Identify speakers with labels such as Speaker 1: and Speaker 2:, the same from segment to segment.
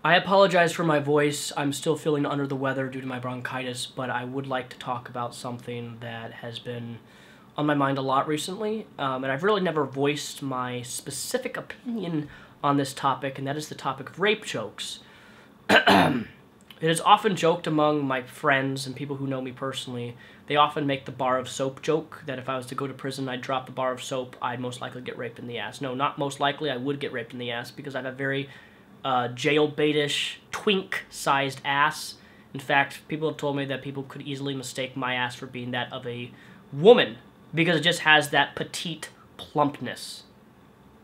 Speaker 1: I apologize for my voice. I'm still feeling under the weather due to my bronchitis, but I would like to talk about something that has been on my mind a lot recently, and I've really never voiced my specific opinion on this topic, and that is the topic of rape jokes. It is often joked among my friends and people who know me personally. They often make the bar of soap joke, that if I was to go to prison, I'd drop the bar of soap, I'd most likely get raped in the ass. No, not most likely, I would get raped in the ass, because I have a very jailbait-ish, twink-sized ass. In fact, people have told me that people could easily mistake my ass for being that of a woman, because it just has that petite plumpness.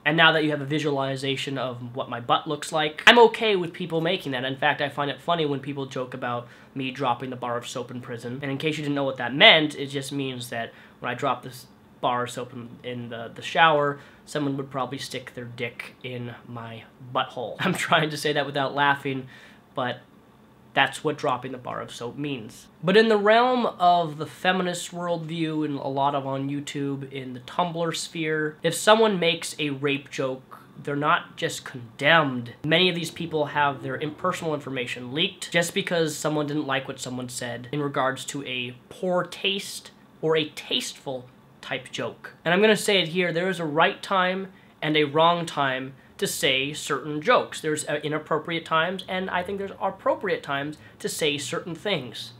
Speaker 1: And now that you have a visualization of what my butt looks like, I'm okay with people making that. In fact, I find it funny when people joke about me dropping the bar of soap in prison. And in case you didn't know what that meant, it just means that when I drop this bar of soap in the shower, someone would probably stick their dick in my butthole. I'm trying to say that without laughing, but that's what dropping the bar of soap means. But in the realm of the feminist worldview, and a lot of on YouTube, in the Tumblr sphere, if someone makes a rape joke, they're not just condemned. Many of these people have their personal information leaked just because someone didn't like what someone said in regards to a poor taste or a tasteful type joke. And I'm gonna say it here, there is a right time and a wrong time to say certain jokes. There's inappropriate times, and I think there's appropriate times to say certain things.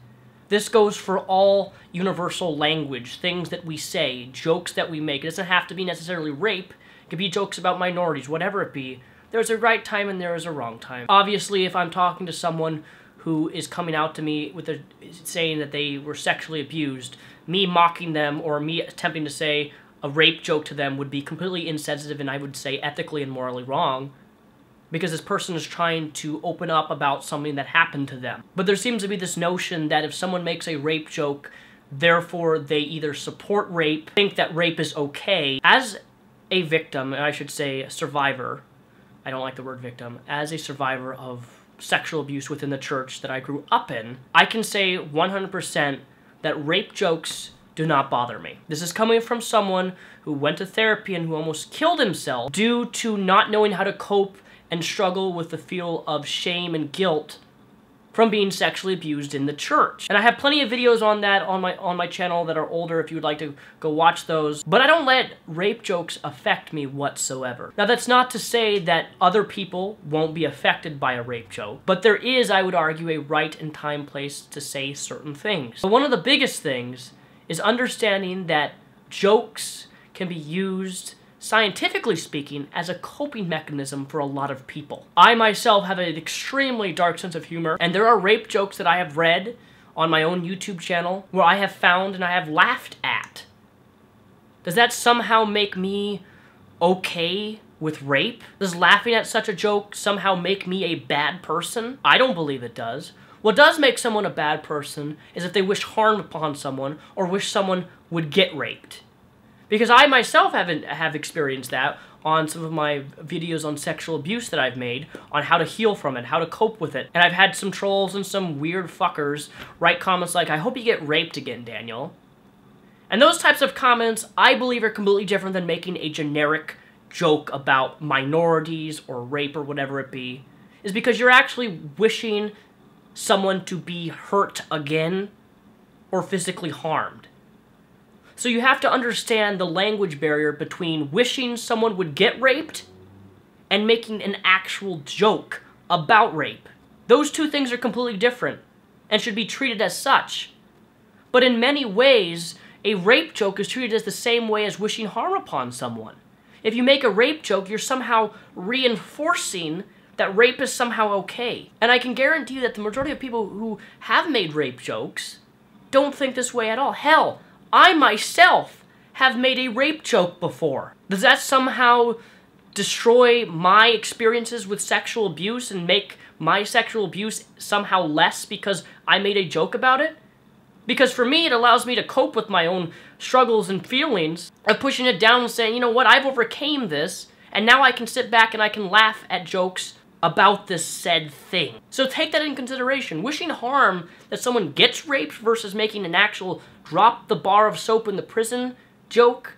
Speaker 1: This goes for all universal language, things that we say, jokes that we make. It doesn't have to be necessarily rape. It could be jokes about minorities, whatever it be. There's a right time and there is a wrong time. Obviously, if I'm talking to someone who is coming out to me with saying that they were sexually abused, me mocking them or me attempting to say a rape joke to them would be completely insensitive, and I would say ethically and morally wrong, because this person is trying to open up about something that happened to them. But there seems to be this notion that if someone makes a rape joke, therefore they either support rape, think that rape is okay. As a victim, I should say a survivor, I don't like the word victim, as a survivor of sexual abuse within the church that I grew up in, I can say 100% that rape jokes do not bother me. This is coming from someone who went to therapy and who almost killed himself due to not knowing how to cope and struggle with the feel of shame and guilt from being sexually abused in the church. And I have plenty of videos on that on my channel that are older if you would like to go watch those. But I don't let rape jokes affect me whatsoever. Now, that's not to say that other people won't be affected by a rape joke, but there is, I would argue, a right and time place to say certain things. But one of the biggest things is understanding that jokes can be used, scientifically speaking, as a coping mechanism for a lot of people. I myself have an extremely dark sense of humor, and there are rape jokes that I have read on my own YouTube channel where I have found and I have laughed at. Does that somehow make me okay with rape? Does laughing at such a joke somehow make me a bad person? I don't believe it does. What does make someone a bad person is if they wish harm upon someone or wish someone would get raped. Because I myself have experienced that on some of my videos on sexual abuse that I've made, on how to heal from it, how to cope with it. And I've had some trolls and some weird fuckers write comments like, "I hope you get raped again, Daniel." And those types of comments, I believe, are completely different than making a generic joke about minorities or rape or whatever it be, is because you're actually wishing someone to be hurt again or physically harmed. So you have to understand the language barrier between wishing someone would get raped and making an actual joke about rape. Those two things are completely different and should be treated as such. But in many ways, a rape joke is treated as the same way as wishing harm upon someone. If you make a rape joke, you're somehow reinforcing that rape is somehow okay. And I can guarantee you that the majority of people who have made rape jokes don't think this way at all. Hell, I myself have made a rape joke before. Does that somehow destroy my experiences with sexual abuse and make my sexual abuse somehow less because I made a joke about it? Because for me, it allows me to cope with my own struggles and feelings of pushing it down and saying, you know what, I've overcame this, and now I can sit back and I can laugh at jokes about this said thing. So take that in consideration. Wishing harm that someone gets raped versus making an actual drop the bar of soap in the prison joke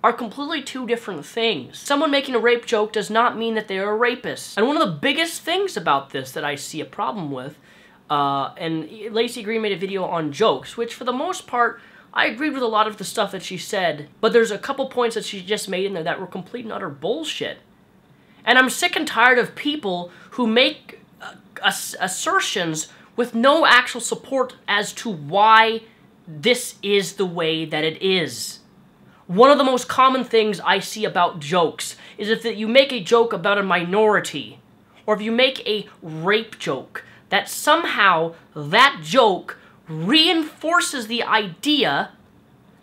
Speaker 1: are completely two different things. Someone making a rape joke does not mean that they are a rapist. And one of the biggest things about this that I see a problem with, and Lacey Green made a video on jokes, which for the most part, I agreed with a lot of the stuff that she said, but there's a couple points that she just made in there that were complete and utter bullshit. And I'm sick and tired of people who make assertions with no actual support as to why this is the way that it is. One of the most common things I see about jokes is if you make a joke about a minority, or if you make a rape joke, that somehow that joke reinforces the idea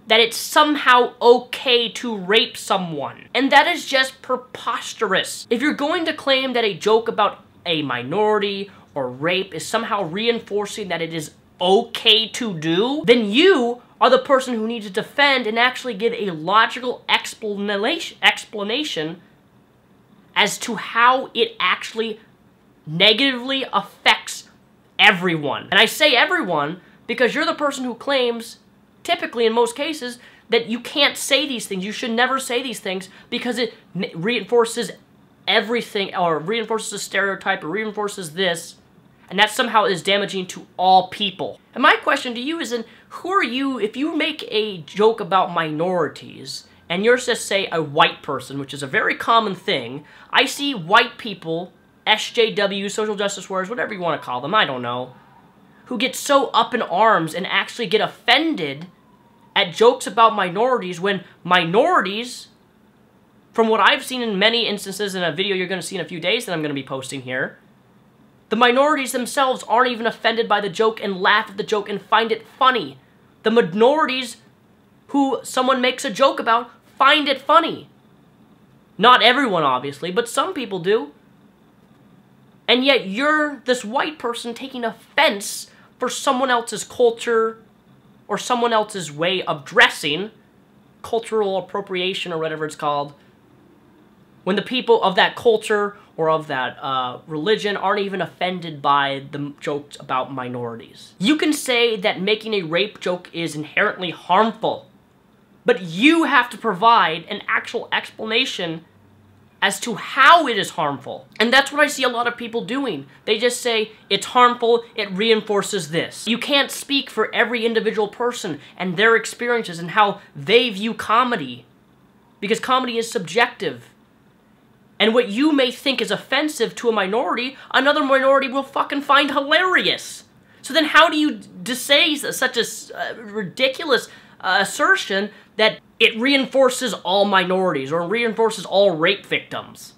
Speaker 1: that it's somehow okay to rape someone. And that is just preposterous. If you're going to claim that a joke about a minority or rape is somehow reinforcing that it is okay to do, then you are the person who needs to defend and actually give a logical explanation as to how it actually negatively affects everyone. And I say everyone because you're the person who claims, typically in most cases, that you can't say these things. You should never say these things because it reinforces everything, or reinforces a stereotype, or reinforces this, and that somehow is damaging to all people. And my question to you is, who are you, if you make a joke about minorities, and you're just, say, a white person, which is a very common thing. I see white people, SJWs, social justice warriors, whatever you want to call them, I don't know, who get so up in arms and actually get offended at jokes about minorities when minorities, from what I've seen in many instances in a video you're going to see in a few days that I'm going to be posting here, the minorities themselves aren't even offended by the joke and laugh at the joke and find it funny. The minorities who someone makes a joke about find it funny. Not everyone, obviously, but some people do. And yet you're this white person taking offense for someone else's culture or someone else's way of dressing, cultural appropriation or whatever it's called, when the people of that culture or of that religion aren't even offended by the jokes about minorities. You can say that making a rape joke is inherently harmful, but you have to provide an actual explanation as to how it is harmful. And that's what I see a lot of people doing. They just say, it's harmful, it reinforces this. You can't speak for every individual person and their experiences and how they view comedy, because comedy is subjective. And what you may think is offensive to a minority, another minority will fucking find hilarious. So then how do you say such a ridiculous assertion that it reinforces all minorities or reinforces all rape victims?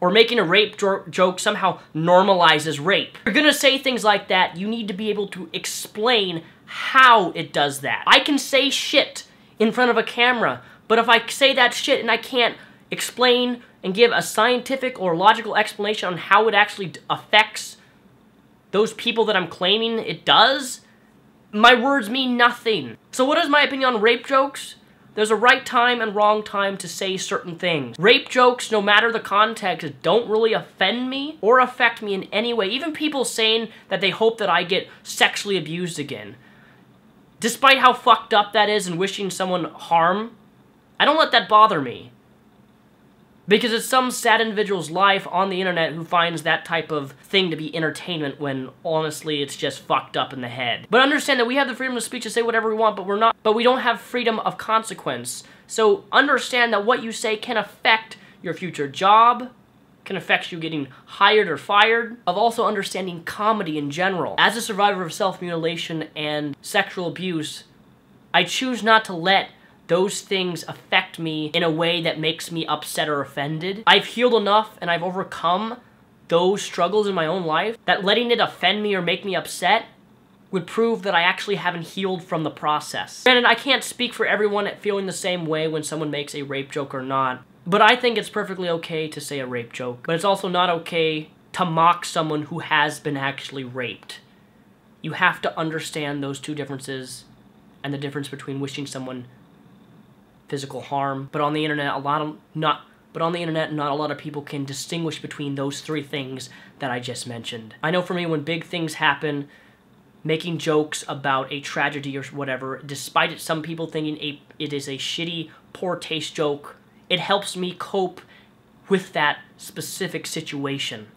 Speaker 1: Or making a rape joke somehow normalizes rape. If you're gonna say things like that, you need to be able to explain how it does that. I can say shit in front of a camera, but if I say that shit and I can't explain and give a scientific or logical explanation on how it actually affects those people that I'm claiming it does, my words mean nothing. So what is my opinion on rape jokes? There's a right time and wrong time to say certain things. Rape jokes, no matter the context, don't really offend me or affect me in any way. Even people saying that they hope that I get sexually abused again. Despite how fucked up that is and wishing someone harm, I don't let that bother me. Because it's some sad individual's life on the internet who finds that type of thing to be entertainment when, honestly, it's just fucked up in the head. But understand that we have the freedom of speech to say whatever we want, but we don't have freedom of consequence. So understand that what you say can affect your future job, can affect you getting hired or fired, of also understanding comedy in general. As a survivor of self-mutilation and sexual abuse, I choose not to let those things affect me in a way that makes me upset or offended. I've healed enough and I've overcome those struggles in my own life that letting it offend me or make me upset would prove that I actually haven't healed from the process. Granted, I can't speak for everyone at feeling the same way when someone makes a rape joke or not, but I think it's perfectly okay to say a rape joke. But it's also not okay to mock someone who has been actually raped. You have to understand those two differences and the difference between wishing someone physical harm, but on the internet not a lot of people can distinguish between those three things that I just mentioned. I know for me, when big things happen, making jokes about a tragedy or whatever, despite some people thinking it is a shitty poor taste joke. It helps me cope with that specific situation.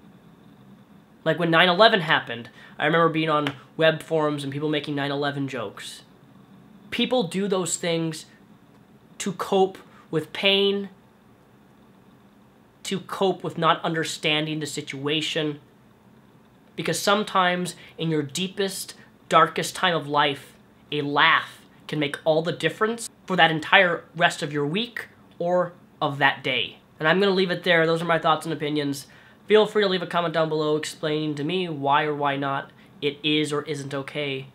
Speaker 1: Like when 9/11 happened, I remember being on web forums and people making 9/11 jokes. People do those things to cope with pain, to cope with not understanding the situation. Because sometimes in your deepest, darkest time of life, a laugh can make all the difference for that entire rest of your week or of that day. And I'm going to leave it there. Those are my thoughts and opinions. Feel free to leave a comment down below explaining to me why or why not it is or isn't okay.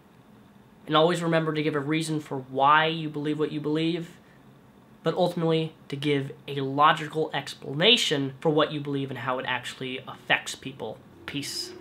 Speaker 1: And always remember to give a reason for why you believe what you believe, but ultimately to give a logical explanation for what you believe and how it actually affects people. Peace.